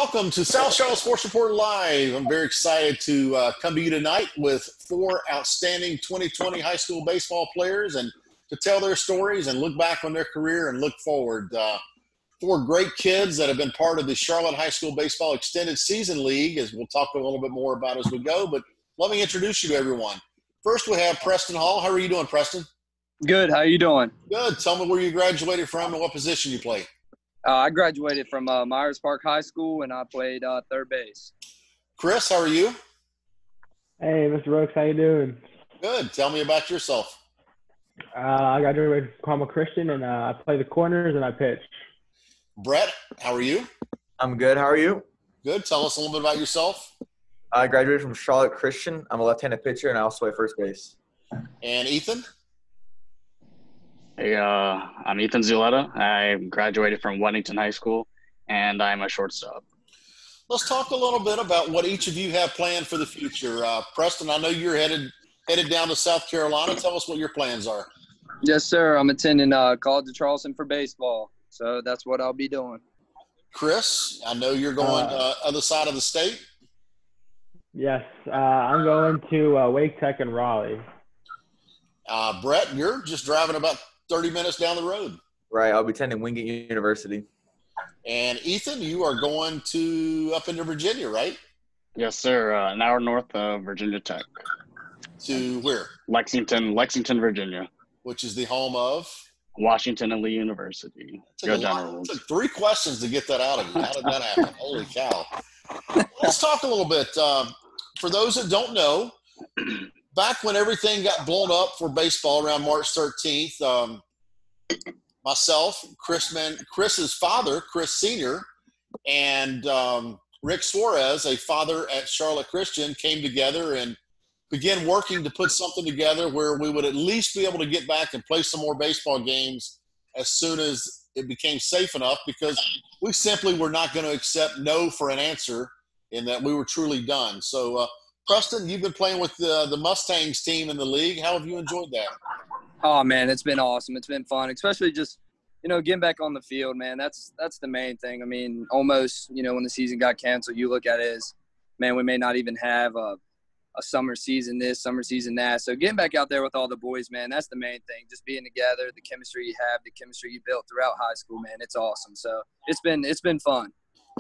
Welcome to South Charlotte Sports Report Live. I'm very excited to come to you tonight with four outstanding 2020 high school baseball players and to tell their stories and look back on their career and look forward. Four great kids that have been part of the Charlotte High School Baseball Extended Season League, as we'll talk a little bit more about as we go. But let me introduce you to everyone. First, we have Preston Hall. How are you doing, Preston? Good. How you doing? Good. Tell me where you graduated from and what position you play. I graduated from Myers Park High School, and I played third base. Chris, how are you? Hey, Mr. Rokes, how you doing? Good. Tell me about yourself. I graduated from Carmel Christian, and I play the corners and I pitch. Brett, how are you? I'm good. How are you? Good. Tell us a little bit about yourself. I graduated from Charlotte Christian. I'm a left-handed pitcher, and I also play first base. And Ethan? Hey, I'm Ethan Zuleta. I graduated from Weddington High School, and I'm a shortstop. Let's talk a little bit about what each of you have planned for the future. Preston, I know you're headed down to South Carolina. Tell us what your plans are. Yes, sir. I'm attending College of Charleston for baseball, so that's what I'll be doing. Chris, I know you're going other side of the state. Yes, I'm going to Wake Tech in Raleigh. Brett, you're just driving about 30 minutes down the road. Right. I'll be attending Wingate University. And Ethan, you are going to up into Virginia, right? Yes, sir. An hour north of Virginia Tech. To where? Lexington, Virginia. Which is the home of? Washington and Lee University. It took 3 questions to get that out of you. How did that happen? Holy cow. Let's talk a little bit. For those that don't know, back when everything got blown up for baseball around March 13th, myself, Chris's father, Chris Sr., and Rick Suarez, a father at Charlotte Christian, came together and began working to put something together where we would at least be able to get back and play some more baseball games as soon as it became safe enough, because we simply were not going to accept no for an answer in that we were truly done. So, Preston, you've been playing with the Mustangs team in the league. How have you enjoyed that? Oh, man, it's been awesome. It's been fun, especially just, getting back on the field, man. That's the main thing. I mean, almost, when the season got canceled, you look at it as, man, we may not even have a summer season this, summer season that. So getting back out there with all the boys, man, that's the main thing. Just being together, the chemistry you have, the chemistry you built throughout high school, man, it's awesome. So it's been fun.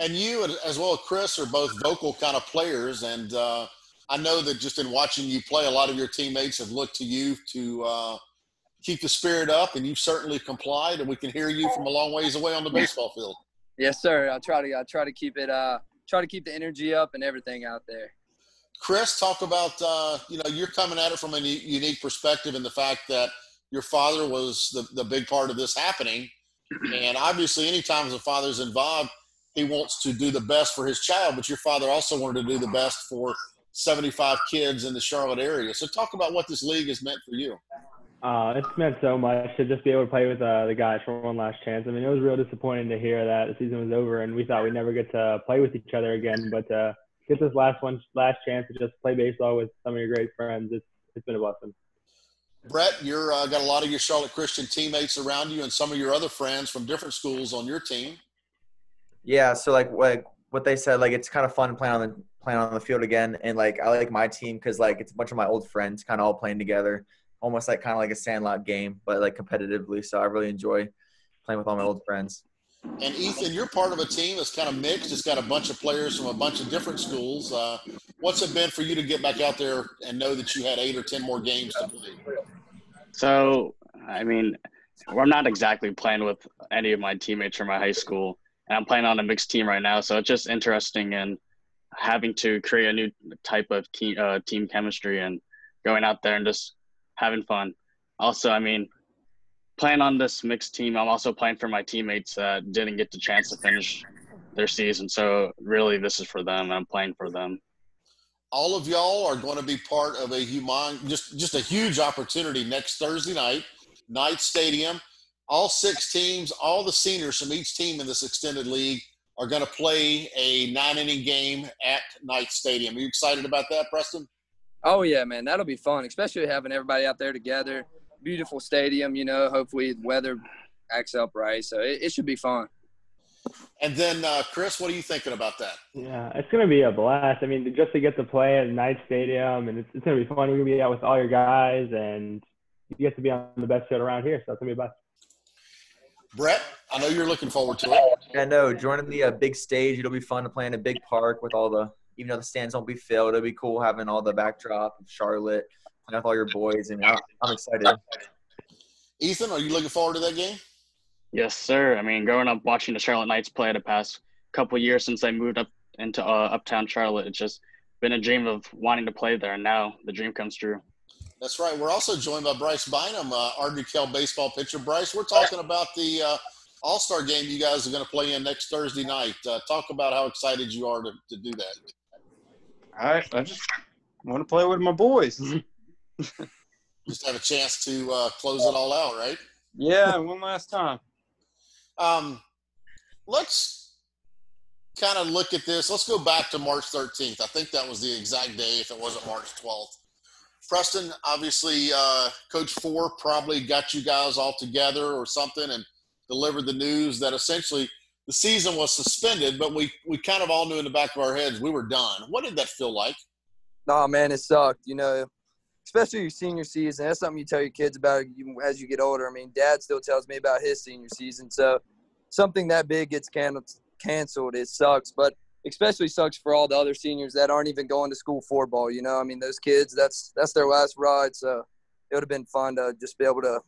And you, as well as Chris, are both vocal kind of players, and I know that just in watching you play, a lot of your teammates have looked to you to keep the spirit up, and you've certainly complied, and we can hear you from a long ways away on the baseball field. Yes, sir. I try to keep it try to keep the energy up and everything out there. Chris, talk about you're coming at it from a unique perspective in the fact that your father was the big part of this happening, and obviously anytime as a father's involved, he wants to do the best for his child, but your father also wanted to do the best for 75 kids in the Charlotte area. So talk about what this league has meant for you. It's meant so much to just be able to play with the guys for one last chance. I mean, it was real disappointing to hear that the season was over and we thought we'd never get to play with each other again. But get this last chance to just play baseball with some of your great friends, it's been a blessing. Brett, you're got a lot of your Charlotte Christian teammates around you and some of your other friends from different schools on your team. Yeah, so like what they said, like it's kind of fun playing on the field again, and like I like my team because like it's a bunch of my old friends kind of all playing together, almost like kind of like a Sandlot game, but like competitively. So I really enjoy playing with all my old friends. And Ethan, you're part of a team that's kind of mixed. It's got a bunch of players from a bunch of different schools. What's it been for you to get back out there and know that you had 8 or 10 more games to play? So, I mean, we're not exactly playing with any of my teammates from my high school, and I'm playing on a mixed team right now. So it's just interesting and having to create a new type of team chemistry and going out there and just having fun. Also, I mean, playing on this mixed team, I'm also playing for my teammates that didn't get the chance to finish their season. So really this is for them, and I'm playing for them. All of y'all are going to be part of just a huge opportunity next Thursday night, Knight Stadium. All 6 teams, all the seniors from each team in this extended league are going to play a 9-inning game at Knight Stadium. Are you excited about that, Preston? Oh, yeah, man. That'll be fun, especially having everybody out there together. Beautiful stadium, hopefully the weather acts up right. So it should be fun. And then, Chris, what are you thinking about that? Yeah, it's going to be a blast. I mean, just to get to play at Knight Stadium, and it's going to be fun. You're going to be out with all your guys, and you get to be on the best field around here, so it's going to be a blast. Brett, I know you're looking forward to it. Yeah, no, joining the big stage, it'll be fun to play in a big park with all the – even though the stands won't be filled, it'll be cool having all the backdrop of Charlotte, playing with all your boys, and I'm excited. Ethan, are you looking forward to that game? Yes, sir. I mean, growing up watching the Charlotte Knights play the past couple of years since I moved up into uptown Charlotte, it's just been a dream of wanting to play there, and now the dream comes true. That's right. We're also joined by Bryce Bynum, Ardrey Kell baseball pitcher. Bryce, we're talking about the All-Star game you guys are going to play in next Thursday night. Talk about how excited you are to do that. I just want to play with my boys. Just have a chance to close it all out, right? Yeah, one last time. Let's kind of look at this. Let's go back to March 13th. I think that was the exact day if it wasn't March 12th. Preston, obviously, Coach Four probably got you guys all together or something and delivered the news that essentially the season was suspended, but we kind of all knew in the back of our heads we were done. What did that feel like? Nah, man, it sucked. You know, especially your senior season. That's something you tell your kids about as you get older. I mean, Dad still tells me about his senior season. So something that big gets canceled, it sucks. But especially sucks for all the other seniors that aren't even going to school for ball. You know, I mean, those kids, that's their last ride. So it would have been fun to just be able to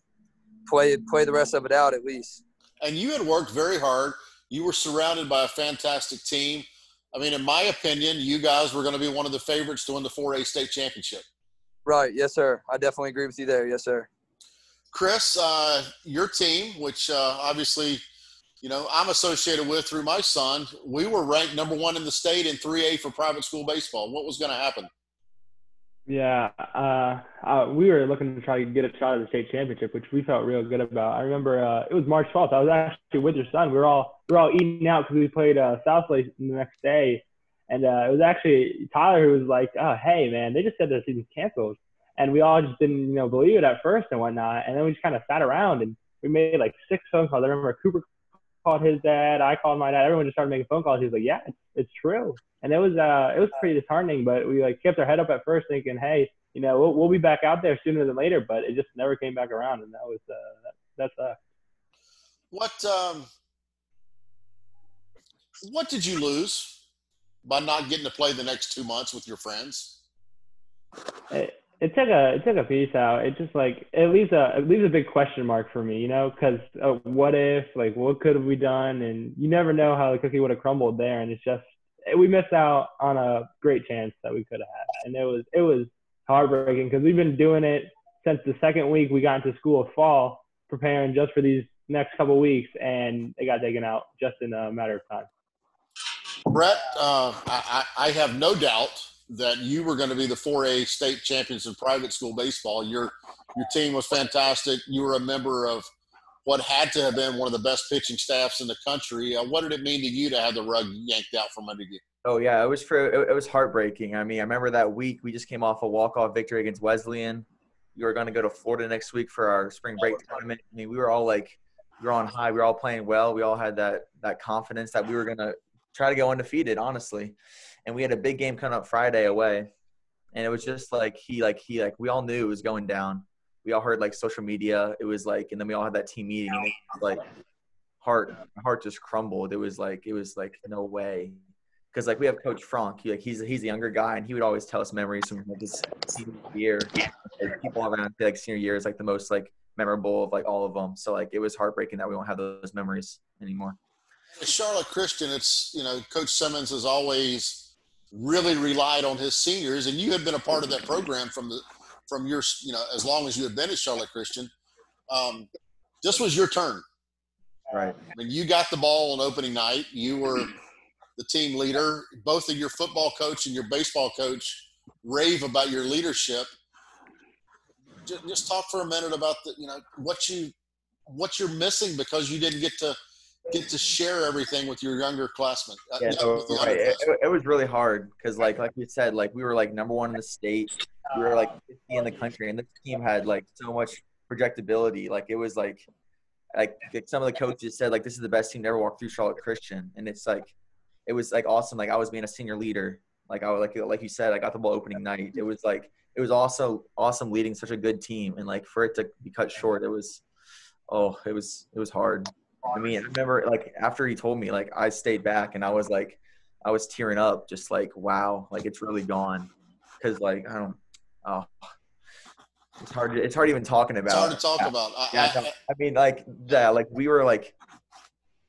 play the rest of it out at least. And you had worked very hard. You were surrounded by a fantastic team. I mean, in my opinion, you guys were going to be one of the favorites to win the 4A state championship. Right. Yes, sir. I definitely agree with you there. Yes, sir. Chris, your team, which obviously, you know, I'm associated with through my son, we were ranked number 1 in the state in 3A for private school baseball. What was going to happen? Yeah, we were looking to try to get a shot at the state championship, which we felt real good about. I remember it was March 12th. I was actually with your son. We were all eating out because we played Southlake the next day, and it was actually Tyler who was like, "Oh, hey man, they just said the season's canceled," and we all just didn't believe it at first and whatnot. And then we just kind of sat around and we made like 6 phone calls. I remember Cooper called his dad. I called my dad. Everyone just started making phone calls. He was like, "Yeah, it's true." And it was pretty disheartening, but we kept our head up at first thinking, hey, we'll be back out there sooner than later, but it just never came back around. And that was, that sucked. What did you lose by not getting to play the next 2 months with your friends? It took a piece out. It just it leaves a big question mark for me, because what if, what could have we done? And you never know how the cookie would have crumbled there. And it's just, we missed out on a great chance that we could have had. And it was heartbreaking because we've been doing it since the second week we got into school of fall, preparing just for these next couple of weeks, and it got taken out just in a matter of time. Brett, I have no doubt that you were going to be the 4A state champions in private school baseball. Your team was fantastic. You were a member of what had to have been one of the best pitching staffs in the country. What did it mean to you to have the rug yanked out from under you? Oh, yeah, it was heartbreaking. I mean, I remember that week we just came off a walk-off victory against Wesleyan. We were going to go to Florida next week for our spring break tournament. I mean, we were all we were on high. We were all playing well. We all had that confidence that we were going to try to go undefeated, honestly. And we had a big game coming up Friday away. And it was just we all knew it was going down. We all heard social media. It was and then we all had that team meeting, and it was my heart just crumbled. It was no way. Because we have Coach Frank, he's a younger guy, and he would always tell us memories from his senior year. People around senior year is the most memorable of all of them. So it was heartbreaking that we don't have those memories anymore. Charlotte Christian, it's Coach Simmons has always really relied on his seniors, and you had been a part of that program from your as long as you had been at Charlotte Christian. This was your turn. Right. I mean, you got the ball on opening night. You were the team leader. Both of your football coach and your baseball coach rave about your leadership. Just talk for a minute about what you're missing because you didn't get to share everything with your younger classmen. Yeah, right. It was really hard because like you said, we were number 1 in the state. We were 50 in the country, and this team had so much projectability. It was like some of the coaches said, like, this is the best team to ever walk through Charlotte Christian. And it's like, it was like awesome. Like I was being a senior leader. Like I was like you said, I got the ball opening night. It was also awesome leading such a good team. And like for it to be cut short, it was hard. I mean, I remember like after he told me, like I stayed back and I was tearing up, just like, wow, like it's really gone. Cause like, it's hard even talking about. It's hard to talk about. I mean, like that, like we were like,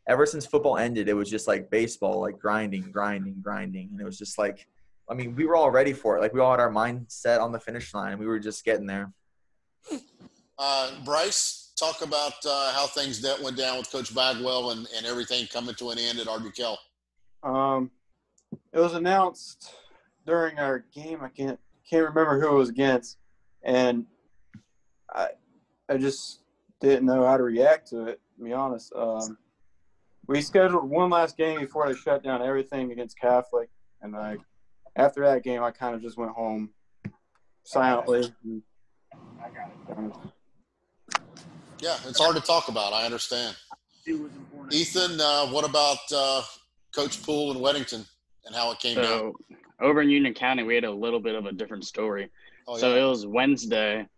ever since football ended, it was just like baseball, like grinding. And it was just like, I mean, we were all ready for it. Like we all had our mindset on the finish line and we were just getting there. Bryce, talk about how things that went down with Coach Bagwell and everything coming to an end at RB Kell. It was announced during our game. I can't remember who it was against. And I just didn't know how to react to it, to be honest. We scheduled one last game before they shut down everything against Catholic. And after that game, I kind of just went home silently. Yeah, it's hard to talk about. I understand. Ethan, what about Coach Poole in Weddington and how it came down? Over in Union County, we had a little bit of a different story. Oh, yeah. So it was Wednesday.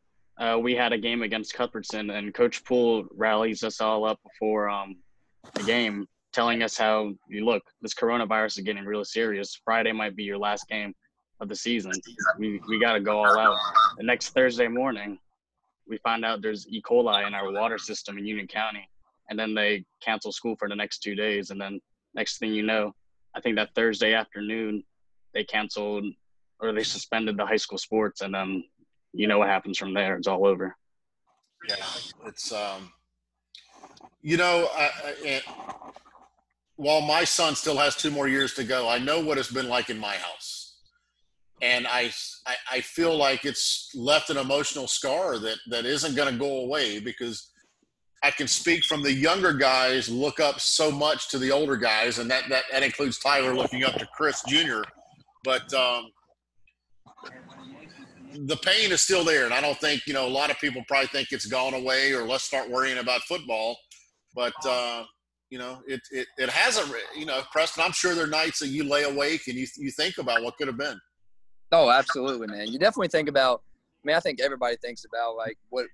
We had a game against Cuthbertson, and Coach Poole rallies us all up before the game, telling us how, look, this coronavirus is getting really serious. Friday might be your last game of the season. We got to go all out. The next Thursday morning, we find out there's E. coli in our water system in Union County, and then they cancel school for the next 2 days. And then next thing you know, I think that Thursday afternoon, they canceled or they suspended the high school sports, and then you know what happens from there. It's all over. Yeah, it's while my son still has 2 more years to go, I know what it's been like in my house, and I feel like it's left an emotional scar that isn't going to go away, because I can speak from the younger guys look up so much to the older guys, and that includes Tyler looking up to Chris Jr. But the pain is still there, and I don't think, a lot of people probably think it's gone away or let's start worrying about football. But, it hasn't, Preston, I'm sure there are nights that you lay awake and you think about what could have been. Oh, absolutely, man. You definitely think about – I think everybody thinks about, like, what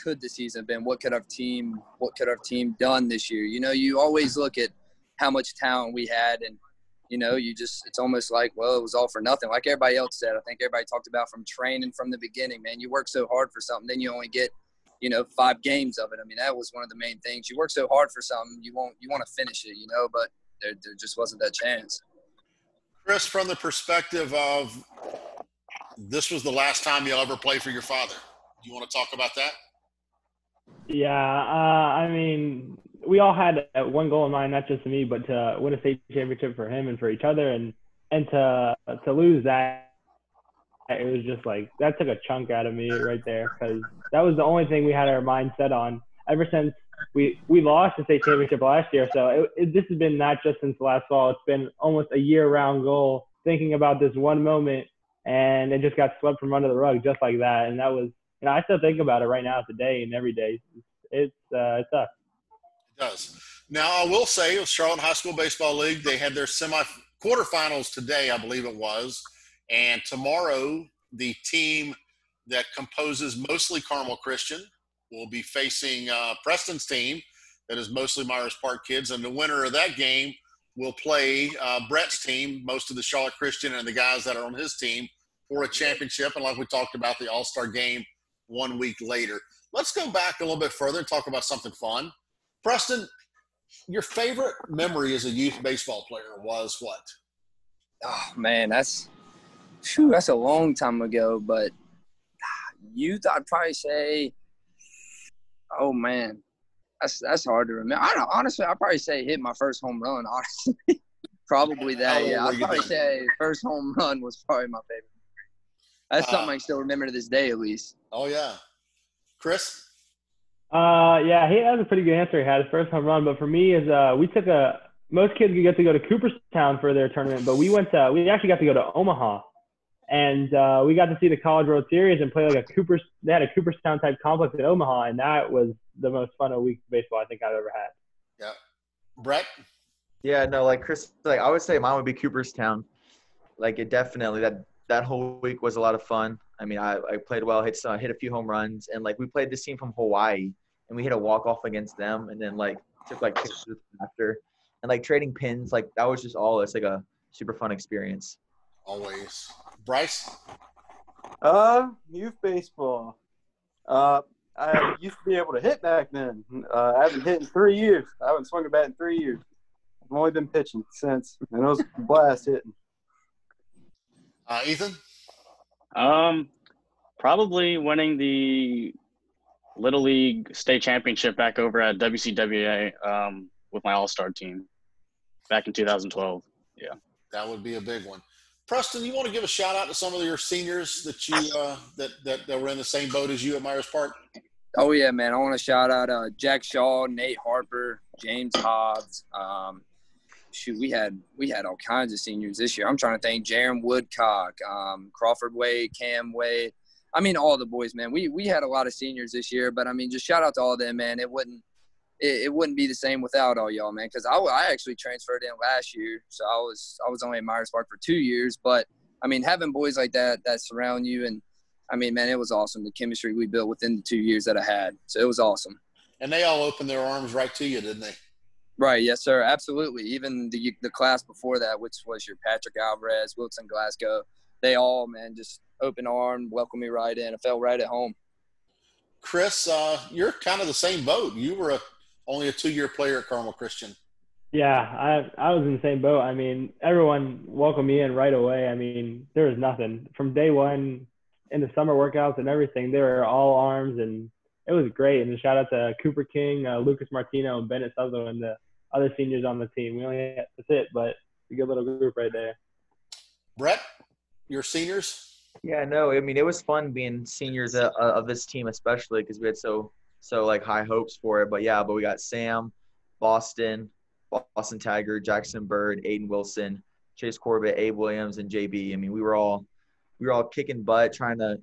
could the season have been? What could our team done this year? You always look at how much talent we had, and, it's almost like, well, it was all for nothing. Like everybody else said, I think everybody talked about from training from the beginning, man. You work so hard for something, then you only get, 5 games of it. I mean, that was one of the main things. You work so hard for something, you want to finish it, but there just wasn't that chance. Chris, from the perspective of this was the last time you'll ever play for your father, do you want to talk about that? Yeah, we all had one goal in mind, not just me, but to win a state championship for him and for each other, and to lose that, it was just like, that took a chunk out of me right there, because that was the only thing we had our mind set on ever since we lost the state championship last year. So this has been not just since last fall, it's been almost a year-round goal, thinking about this one moment, and it just got swept from under the rug just like that. And that was, I still think about it right now today and every day. It sucks. It does. Now, I will say, with Charlotte High School Baseball League, they had their quarterfinals today, I believe it was. And tomorrow, the team that composes mostly Carmel Christian will be facing Preston's team that is mostly Myers Park kids. And the winner of that game will play Brett's team, most of the Charlotte Christian and the guys that are on his team, for a championship. And like we talked about, the All-Star game 1 week later. Let's go back a little bit further and talk about something fun. Preston, your favorite memory as a youth baseball player was what? Oh, man, that's a long time ago. But youth, I'd probably say, oh, man, that's hard to remember. Honestly, I'd probably say hit my first home run, honestly. Probably that, yeah. I'd probably say first home run was probably my favorite. That's something I can still remember to this day, at least. Oh, yeah. Chris? Yeah, that was a pretty good answer. He had his first home run, but for me, most kids get to go to Cooperstown for their tournament, but we actually got to go to Omaha, And we got to see the College World Series and play like they had a Cooperstown type complex in Omaha, and that was the most fun a week of baseball I think I've ever had. Yeah. Brett? Yeah, no, like Chris, like I would say mine would be Cooperstown. Like it definitely that whole week was a lot of fun. I mean, I played well, hit a few home runs, and like we played this team from Hawaii, and we hit a walk off against them, and then like took like pictures after, and like trading pins, like that was just all. It's like a super fun experience. Always. Bryce? Youth baseball. I used to be able to hit back then. I haven't hit in 3 years. I haven't swung a bat in 3 years. I've only been pitching since, and it was a blast hitting. Ethan? Probably winning the Little League state championship back over at WCWA with my all-star team back in 2012. Yeah. That would be a big one. Preston, you want to give a shout out to some of your seniors that you that were in the same boat as you at Myers Park? Oh yeah, man! I want to shout out Jack Shaw, Nate Harper, James Hobbs. We had all kinds of seniors this year. I'm trying to think: Jaron Woodcock, Crawford Wade, Cam Wade. I mean, all the boys, man. We had a lot of seniors this year, but I mean, just shout out to all of them, man. It wouldn't be the same without all y'all, man. Because I actually transferred in last year, so I was only at Myers Park for 2 years. But I mean, having boys like that surround you, and I mean, man, it was awesome. The chemistry we built within the 2 years that I had, so it was awesome. And they all opened their arms right to you, didn't they? Right, yes, sir, absolutely. Even the class before that, which was your Patrick Alvarez, Wilson Glasgow, they all, man, just open arm, welcome me right in. I felt right at home. Chris, you're kind of the same boat. You were only a 2-year player at Carmel Christian. Yeah, I was in the same boat. I mean, everyone welcomed me in right away. I mean, there was nothing. From day one in the summer workouts and everything, they were all arms, and it was great. And shout out to Cooper King, Lucas Martino, and Bennett Sutherland, the other seniors on the team. We only had to sit, but a good little group right there. Brett, your seniors? Yeah, no, I mean, it was fun being seniors of this team, especially because we had so like high hopes for it. But we got Sam, Boston Tiger, Jackson Bird, Aiden Wilson, Chase Corbett, Abe Williams, and JB. I mean, we were all kicking butt, trying to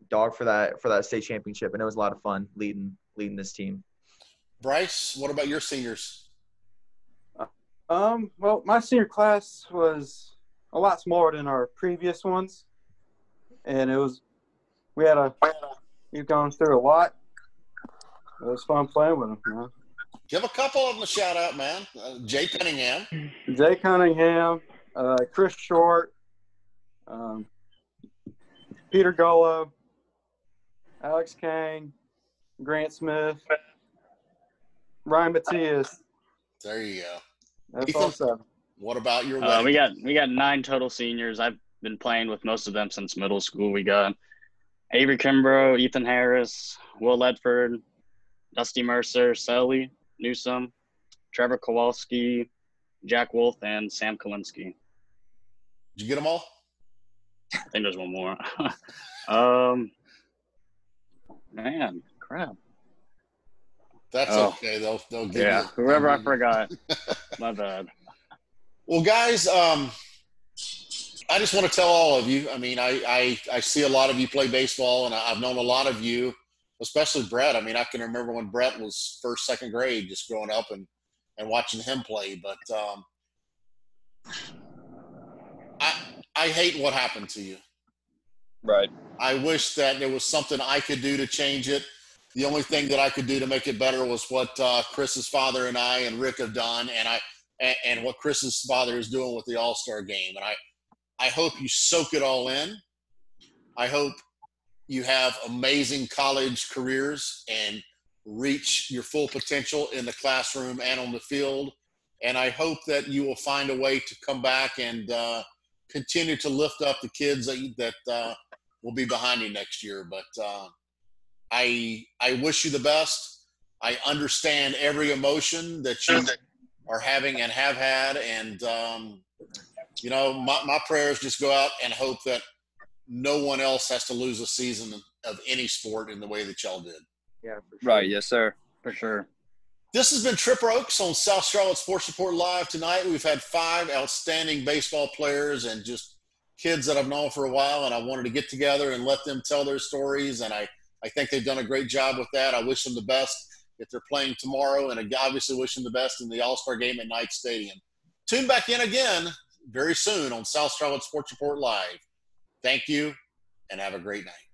dog for that state championship, and it was a lot of fun leading this team. Bryce, what about your seniors? Well, my senior class was a lot smaller than our previous ones, and we've gone through a lot. It was fun playing with them, man. Give a couple of them a shout out, man. Jay Cunningham, Chris Short, Peter Gullo, Alex Kang, Grant Smith, Ryan Matias. There you go. That's Ethan, all 7. what about your wedding? We got 9 total seniors. I've been playing with most of them since middle school. We got Avery Kimbrough, Ethan Harris, Will Ledford, Dusty Mercer, Selly Newsom, Trevor Kowalski, Jack Wolf, and Sam Kalinsky. Did you get them all? I think there's one more. Man, crap. That's okay. They'll give you. Whoever I forgot. My bad. Well, guys, I just want to tell all of you. I mean, I see a lot of you play baseball, and I've known a lot of you, especially Brett. I mean, I can remember when Brett was first, second grade, just growing up and watching him play. But I hate what happened to you. Right. I wish that there was something I could do to change it. The only thing that I could do to make it better was what Chris's father and I and Rick have done, and what Chris's father is doing with the All-Star game. And I hope you soak it all in. I hope you have amazing college careers and reach your full potential in the classroom and on the field. And I hope that you will find a way to come back and continue to lift up the kids that will be behind you next year. But I wish you the best. I understand every emotion that you are having and have had. And, my prayers just go out and hope that no one else has to lose a season of any sport in the way that y'all did. Yeah, for sure. Right. Yes, sir. For sure. This has been Tripper Oaks on South Charlotte Sports Report Live tonight. We've had 5 outstanding baseball players and just kids that I've known for a while, and I wanted to get together and let them tell their stories. And I think they've done a great job with that. I wish them the best if they're playing tomorrow, and I obviously wish them the best in the All-Star game at Knight Stadium. Tune back in again very soon on South Charlotte Sports Report Live. Thank you, and have a great night.